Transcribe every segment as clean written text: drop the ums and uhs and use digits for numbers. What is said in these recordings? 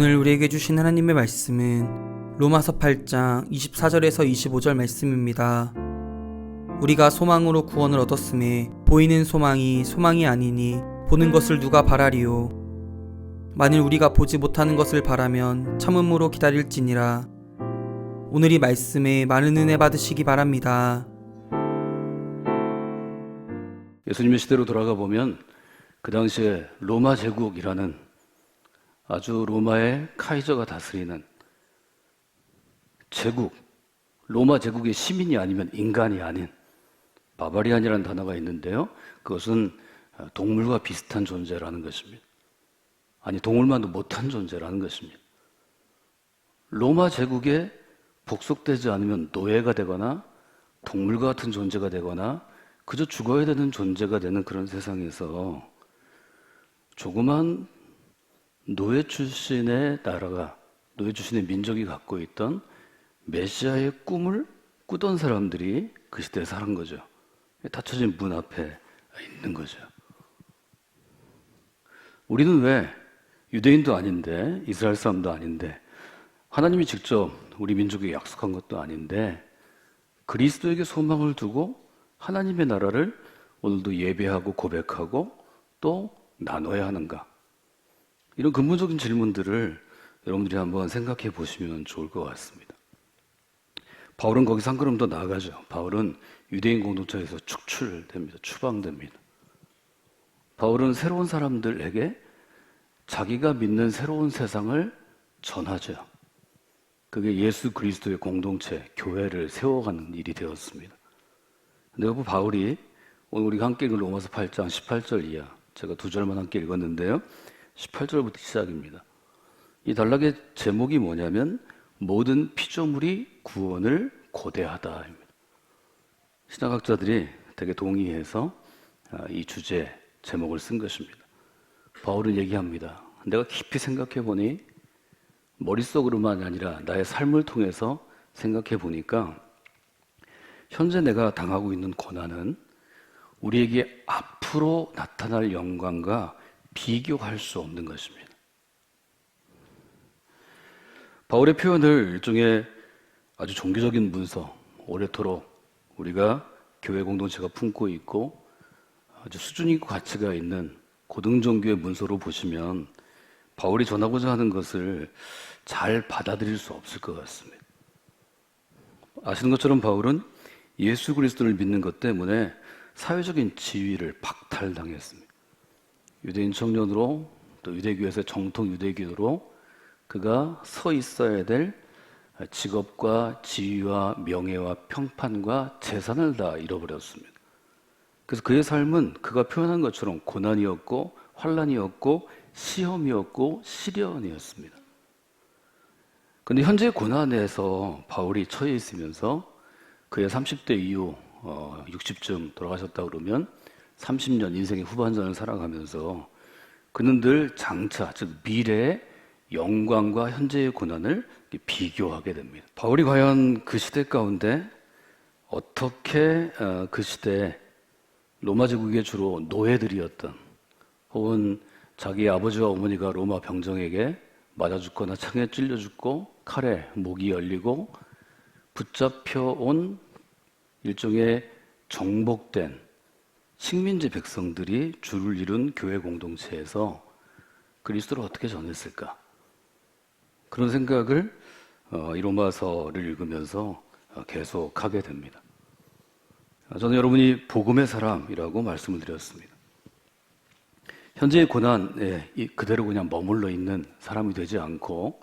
오늘 우리에게 주신 하나님의 말씀은 로마서 8장 24절에서 25절 말씀입니다. 우리가 소망으로 구원을 얻었음에 보이는 소망이 소망이 아니니 보는 것을 누가 바라리요. 만일 우리가 보지 못하는 것을 바라면 참음으로 기다릴지니라. 오늘 이 말씀에 많은 은혜 받으시기 바랍니다. 예수님의 시대로 돌아가 보면 그 당시에 로마 제국이라는 아주 로마의 카이저가 다스리는 제국, 로마 제국의 시민이 아니면 인간이 아닌 바바리안이라는 단어가 있는데요. 그것은 동물과 비슷한 존재라는 것입니다. 아니, 동물만도 못한 존재라는 것입니다. 로마 제국에 복속되지 않으면 노예가 되거나 동물과 같은 존재가 되거나 그저 죽어야 되는 존재가 되는 그런 세상에서 조그만 노예 출신의 나라가, 노예 출신의 민족이 갖고 있던 메시아의 꿈을 꾸던 사람들이 그 시대에 사는 거죠. 닫혀진 문 앞에 있는 거죠. 우리는 왜 유대인도 아닌데, 이스라엘 사람도 아닌데, 하나님이 직접 우리 민족에게 약속한 것도 아닌데 그리스도에게 소망을 두고 하나님의 나라를 오늘도 예배하고 고백하고 또 나눠야 하는가? 이런 근본적인 질문들을 여러분들이 한번 생각해 보시면 좋을 것 같습니다. 바울은 거기서 한 걸음 더 나아가죠. 바울은 유대인 공동체에서 축출됩니다. 추방됩니다. 바울은 새로운 사람들에게 자기가 믿는 새로운 세상을 전하죠. 그게 예수 그리스도의 공동체, 교회를 세워가는 일이 되었습니다. 근데 바울이 오늘 우리가 함께 읽은 로마서 8장 18절 이하, 제가 두 절만 함께 읽었는데요. 18절부터 시작입니다. 이 단락의 제목이 뭐냐면 모든 피조물이 구원을 고대하다입니다. 신학학자들이 되게 동의해서 이 주제 제목을 쓴 것입니다. 바울은 얘기합니다. 내가 깊이 생각해 보니 머릿속으로만 아니라 나의 삶을 통해서 생각해 보니까 현재 내가 당하고 있는 고난은 우리에게 앞으로 나타날 영광과 비교할 수 없는 것입니다. 바울의 표현을 일종의 아주 종교적인 문서, 오래도록 우리가 교회 공동체가 품고 있고 아주 수준 있고 가치가 있는 고등종교의 문서로 보시면 바울이 전하고자 하는 것을 잘 받아들일 수 없을 것 같습니다. 아시는 것처럼 바울은 예수 그리스도를 믿는 것 때문에 사회적인 지위를 박탈당했습니다. 유대인 청년으로 또 유대교에서 정통 유대교로 그가 서 있어야 될 직업과 지위와 명예와 평판과 재산을 다 잃어버렸습니다. 그래서 그의 삶은 그가 표현한 것처럼 고난이었고 환난이었고 시험이었고 시련이었습니다. 그런데 현재 고난에서 바울이 처해 있으면서 그의 30대 이후 60쯤 돌아가셨다 그러면 30년 인생의 후반전을 살아가면서 그는 늘 장차, 즉 미래의 영광과 현재의 고난을 비교하게 됩니다. 바울이 과연 그 시대 가운데 어떻게 그 시대에 로마 제국의 주로 노예들이었던 혹은 자기 아버지와 어머니가 로마 병정에게 맞아 죽거나 창에 찔려 죽고 칼에 목이 열리고 붙잡혀 온 일종의 정복된 식민지 백성들이 줄을 이룬 교회 공동체에서 그리스도를 어떻게 전했을까? 그런 생각을 이 로마서를 읽으면서 계속 하게 됩니다. 저는 여러분이 복음의 사람이라고 말씀을 드렸습니다. 현재의 고난에 그대로 그냥 머물러 있는 사람이 되지 않고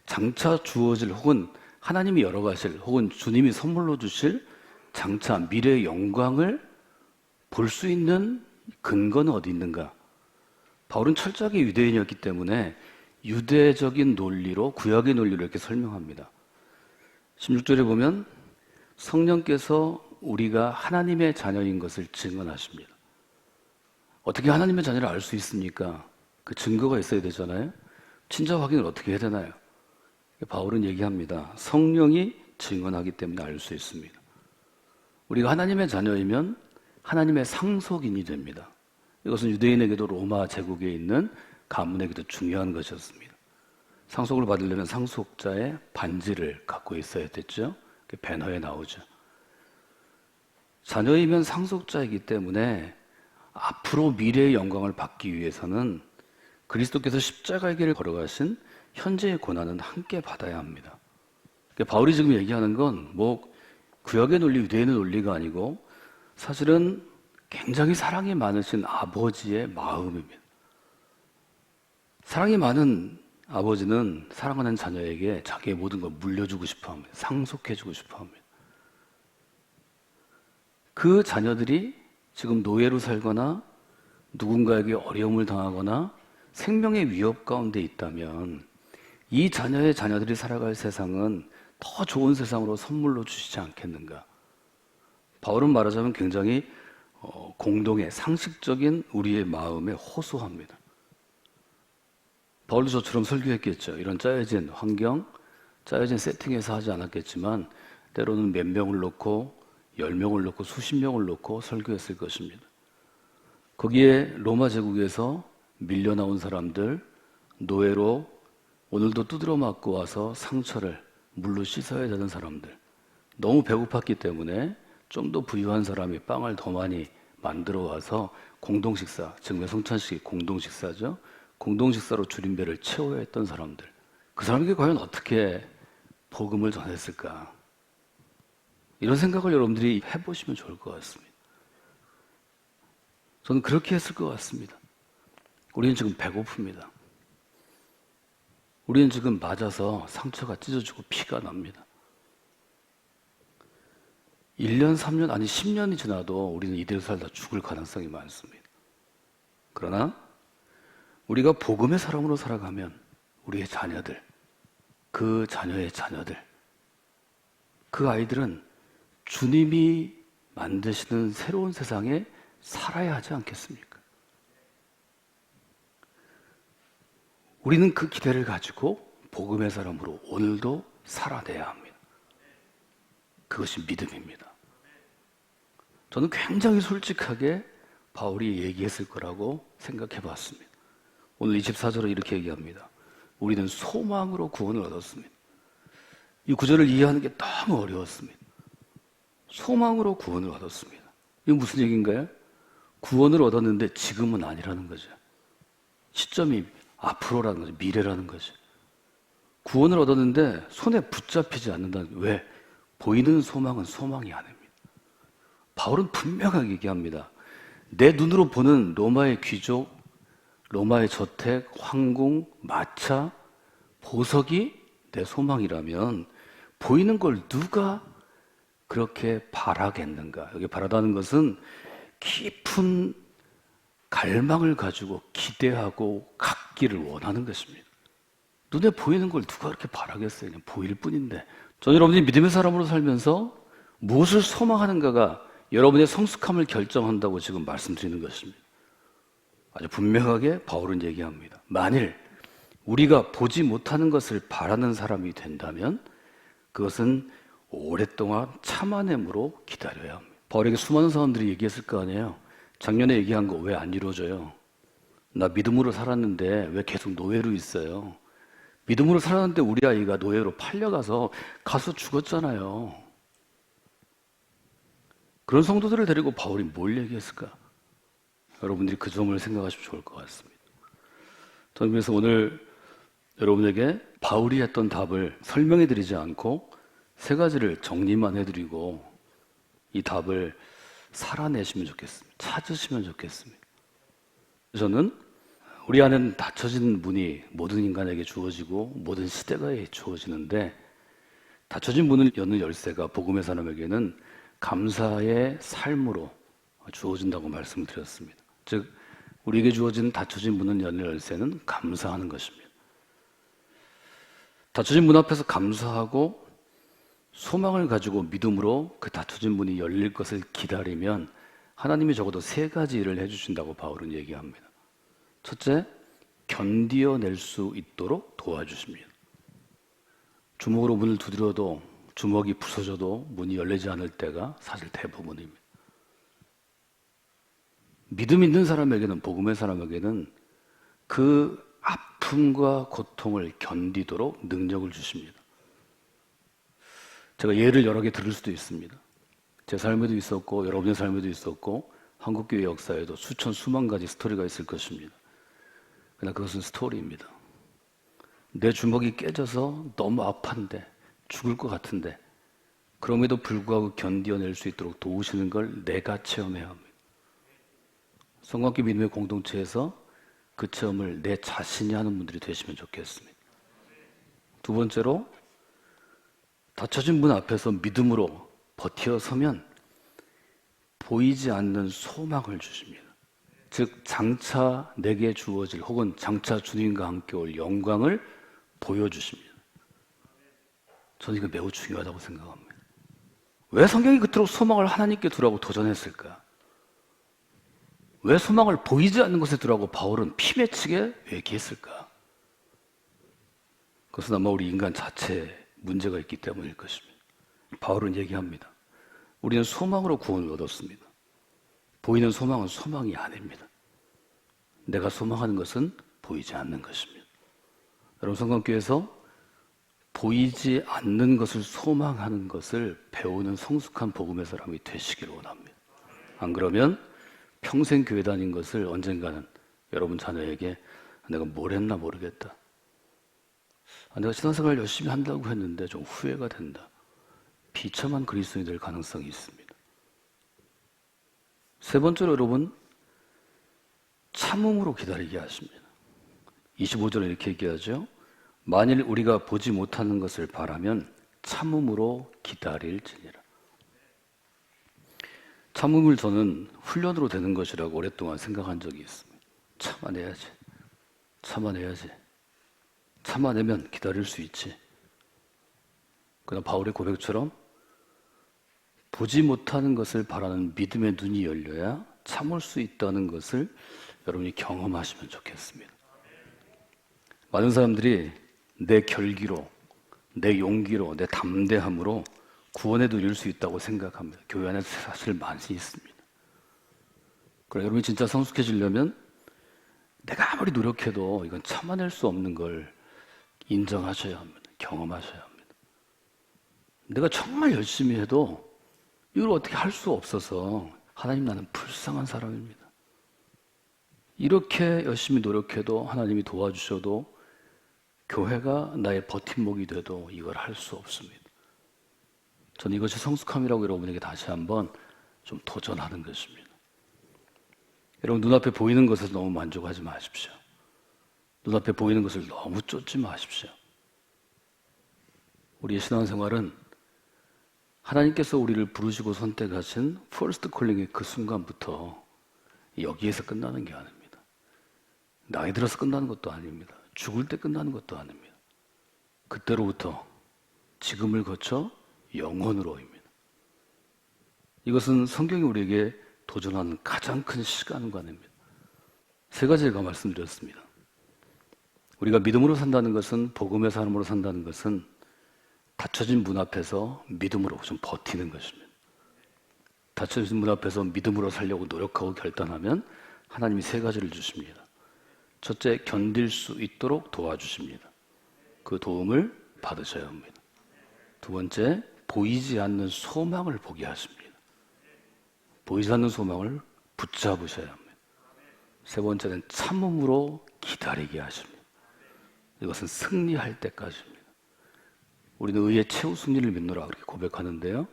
장차 주어질 혹은 하나님이 열어가실 혹은 주님이 선물로 주실 장차 미래의 영광을 볼 수 있는 근거는 어디 있는가? 바울은 철저하게 유대인이었기 때문에 유대적인 논리로, 구약의 논리로 이렇게 설명합니다. 16절에 보면 성령께서 우리가 하나님의 자녀인 것을 증언하십니다. 어떻게 하나님의 자녀를 알 수 있습니까? 그 증거가 있어야 되잖아요. 친자 확인을 어떻게 해야 되나요? 바울은 얘기합니다. 성령이 증언하기 때문에 알 수 있습니다. 우리가 하나님의 자녀이면 하나님의 상속인이 됩니다. 이것은 유대인에게도 로마 제국에 있는 가문에게도 중요한 것이었습니다. 상속을 받으려면 상속자의 반지를 갖고 있어야 됐죠. 배너에 나오죠. 자녀이면 상속자이기 때문에 앞으로 미래의 영광을 받기 위해서는 그리스도께서 십자가의 길을 걸어가신 현재의 고난은 함께 받아야 합니다. 바울이 지금 얘기하는 건 구약의 논리, 유대인의 논리가 아니고 사실은 굉장히 사랑이 많으신 아버지의 마음입니다. 사랑이 많은 아버지는 사랑하는 자녀에게 자기의 모든 걸 물려주고 싶어 합니다. 상속해주고 싶어 합니다. 그 자녀들이 지금 노예로 살거나 누군가에게 어려움을 당하거나 생명의 위협 가운데 있다면 이 자녀의 자녀들이 살아갈 세상은 더 좋은 세상으로 선물로 주시지 않겠는가. 바울은 말하자면 굉장히 공동의 상식적인 우리의 마음에 호소합니다. 바울도 저처럼 설교했겠죠. 이런 짜여진 환경, 짜여진 세팅에서 하지 않았겠지만 때로는 몇 명을 놓고 10명을 놓고 수십 명을 놓고 설교했을 것입니다. 거기에 로마 제국에서 밀려나온 사람들, 노예로 오늘도 두드려 맞고 와서 상처를 물로 씻어야 되는 사람들, 너무 배고팠기 때문에 좀 더 부유한 사람이 빵을 더 많이 만들어 와서 공동식사, 즉 매성찬식이 공동식사죠. 공동식사로 줄임배를 채워야 했던 사람들, 그 사람에게 과연 어떻게 복음을 전했을까? 이런 생각을 여러분들이 해보시면 좋을 것 같습니다. 저는 그렇게 했을 것 같습니다. 우리는 지금 배고픕니다. 우리는 지금 맞아서 상처가 찢어지고 피가 납니다. 1년, 3년, 아니 10년이 지나도 우리는 이대로 살다 죽을 가능성이 많습니다. 그러나 우리가 복음의 사람으로 살아가면 우리의 자녀들, 그 자녀의 자녀들, 그 아이들은 주님이 만드시는 새로운 세상에 살아야 하지 않겠습니까? 우리는 그 기대를 가지고 복음의 사람으로 오늘도 살아내야 합니다. 그것이 믿음입니다. 저는 굉장히 솔직하게 바울이 얘기했을 거라고 생각해 봤습니다. 오늘 24절에 이렇게 얘기합니다. 우리는 소망으로 구원을 얻었습니다. 이 구절을 이해하는 게 너무 어려웠습니다. 소망으로 구원을 얻었습니다. 이게 무슨 얘기인가요? 구원을 얻었는데 지금은 아니라는 거죠. 시점이 앞으로라는 거죠. 미래라는 거죠. 구원을 얻었는데 손에 붙잡히지 않는다는 거예요. 왜? 보이는 소망은 소망이 아닙니다. 바울은 분명하게 얘기합니다. 내 눈으로 보는 로마의 귀족, 로마의 저택, 황궁, 마차, 보석이 내 소망이라면 보이는 걸 누가 그렇게 바라겠는가? 여기 바라다는 것은 깊은 갈망을 가지고 기대하고 갖기를 원하는 것입니다. 눈에 보이는 걸 누가 그렇게 바라겠어요? 그냥 보일 뿐인데. 저는 여러분이 믿음의 사람으로 살면서 무엇을 소망하는가가 여러분의 성숙함을 결정한다고 지금 말씀드리는 것입니다. 아주 분명하게 바울은 얘기합니다. 만일 우리가 보지 못하는 것을 바라는 사람이 된다면 그것은 오랫동안 참아냄으로 기다려야 합니다. 바울에게 수많은 사람들이 얘기했을 거 아니에요. 작년에 얘기한 거 왜 안 이루어져요? 나 믿음으로 살았는데 왜 계속 노예로 있어요? 믿음으로 살았는데 우리 아이가 노예로 팔려가서 가서 죽었잖아요. 그런 성도들을 데리고 바울이 뭘 얘기했을까? 여러분들이 그 점을 생각하시면 좋을 것 같습니다. 저는 그래서 오늘 여러분에게 바울이 했던 답을 설명해 드리지 않고 세 가지를 정리만 해드리고 이 답을 살아내시면 좋겠습니다. 찾으시면 좋겠습니다. 저는 우리 안에는 닫혀진 문이 모든 인간에게 주어지고 모든 시대가 주어지는데 닫혀진 문을 여는 열쇠가 복음의 사람에게는 감사의 삶으로 주어진다고 말씀드렸습니다. 즉 우리에게 주어진 닫혀진 문을 여는 열쇠는 감사하는 것입니다. 닫혀진 문 앞에서 감사하고 소망을 가지고 믿음으로 그 닫혀진 문이 열릴 것을 기다리면 하나님이 적어도 세 가지 일을 해주신다고 바울은 얘기합니다. 첫째, 견디어낼 수 있도록 도와주십니다. 주먹으로 문을 두드려도 주먹이 부서져도 문이 열리지 않을 때가 사실 대부분입니다. 믿음 있는 사람에게는, 복음의 사람에게는 그 아픔과 고통을 견디도록 능력을 주십니다. 제가 예를 여러 개 들을 수도 있습니다. 제 삶에도 있었고 여러분의 삶에도 있었고 한국교회 역사에도 수만 가지 스토리가 있을 것입니다. 그러나 그것은 스토리입니다. 내 주먹이 깨져서 너무 아픈데 죽을 것 같은데 그럼에도 불구하고 견뎌낼 수 있도록 도우시는 걸 내가 체험해야 합니다. 성관계 믿음의 공동체에서 그 체험을 내 자신이 하는 분들이 되시면 좋겠습니다. 두 번째로, 닫혀진 문 앞에서 믿음으로 버텨서면 보이지 않는 소망을 주십니다. 즉 장차 내게 주어질 혹은 장차 주님과 함께 올 영광을 보여주십니다. 저는 이거 매우 중요하다고 생각합니다. 왜 성경이 그토록 소망을 하나님께 두라고 도전했을까? 왜 소망을 보이지 않는 것에 두라고 바울은 피맺히게 얘기했을까? 그것은 아마 우리 인간 자체에 문제가 있기 때문일 것입니다. 바울은 얘기합니다. 우리는 소망으로 구원을 얻었습니다. 보이는 소망은 소망이 아닙니다. 내가 소망하는 것은 보이지 않는 것입니다. 여러분, 성관교회에서 보이지 않는 것을 소망하는 것을 배우는 성숙한 복음의 사람이 되시기를 원합니다. 안 그러면 평생 교회 다닌 것을 언젠가는 여러분 자녀에게 내가 뭘 했나 모르겠다. 내가 신앙생활 열심히 한다고 했는데 좀 후회가 된다. 비참한 그리스도인이 될 가능성이 있습니다. 세 번째로 여러분, 참음으로 기다리게 하십니다. 25절에 이렇게 얘기하죠. 만일 우리가 보지 못하는 것을 바라면 참음으로 기다릴지니라. 참음을 저는 훈련으로 되는 것이라고 오랫동안 생각한 적이 있습니다. 참아내야지. 참아내면 기다릴 수 있지. 그러나 바울의 고백처럼 보지 못하는 것을 바라는 믿음의 눈이 열려야 참을 수 있다는 것을 여러분이 경험하시면 좋겠습니다. 많은 사람들이 내 결기로, 내 용기로, 내 담대함으로 구원에 누릴 수 있다고 생각합니다. 교회 안에 사실 많이 있습니다. 그러나 여러분이 진짜 성숙해지려면 내가 아무리 노력해도 이건 참아낼 수 없는 걸 인정하셔야 합니다. 경험하셔야 합니다. 내가 정말 열심히 해도 이걸 어떻게 할 수 없어서 하나님, 나는 불쌍한 사람입니다. 이렇게 열심히 노력해도 하나님이 도와주셔도 교회가 나의 버팀목이 돼도 이걸 할 수 없습니다. 저는 이것이 성숙함이라고 여러분에게 다시 한번 좀 도전하는 것입니다. 여러분, 눈앞에 보이는 것에서 너무 만족하지 마십시오. 눈앞에 보이는 것을 너무 쫓지 마십시오. 우리의 신앙생활은 하나님께서 우리를 부르시고 선택하신 퍼스트 콜링의 그 순간부터 여기에서 끝나는 게 아닙니다. 나이 들어서 끝나는 것도 아닙니다. 죽을 때 끝나는 것도 아닙니다. 그때로부터 지금을 거쳐 영원으로입니다. 이것은 성경이 우리에게 도전하는 가장 큰 시간관입니다. 세 가지 제가 말씀드렸습니다. 우리가 믿음으로 산다는 것은, 복음의 사람으로 산다는 것은 닫혀진 문 앞에서 믿음으로 좀 버티는 것입니다. 닫혀진 문 앞에서 믿음으로 살려고 노력하고 결단하면 하나님이 세 가지를 주십니다. 첫째, 견딜 수 있도록 도와주십니다. 그 도움을 받으셔야 합니다. 두 번째, 보이지 않는 소망을 보게 하십니다. 보이지 않는 소망을 붙잡으셔야 합니다. 세 번째는 참음으로 기다리게 하십니다. 이것은 승리할 때까지입니다. 우리는 의의 최후 승리를 믿노라 그렇게 고백하는데요.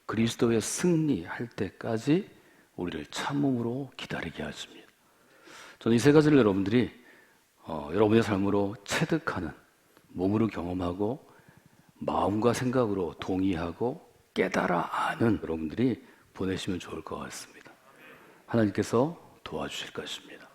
그리스도의 승리할 때까지 우리를 참음으로 기다리게 하십니다. 저는 이 세 가지를 여러분들이 여러분의 삶으로 체득하는, 몸으로 경험하고 마음과 생각으로 동의하고 깨달아 아는 여러분들이 보내시면 좋을 것 같습니다. 하나님께서 도와주실 것입니다.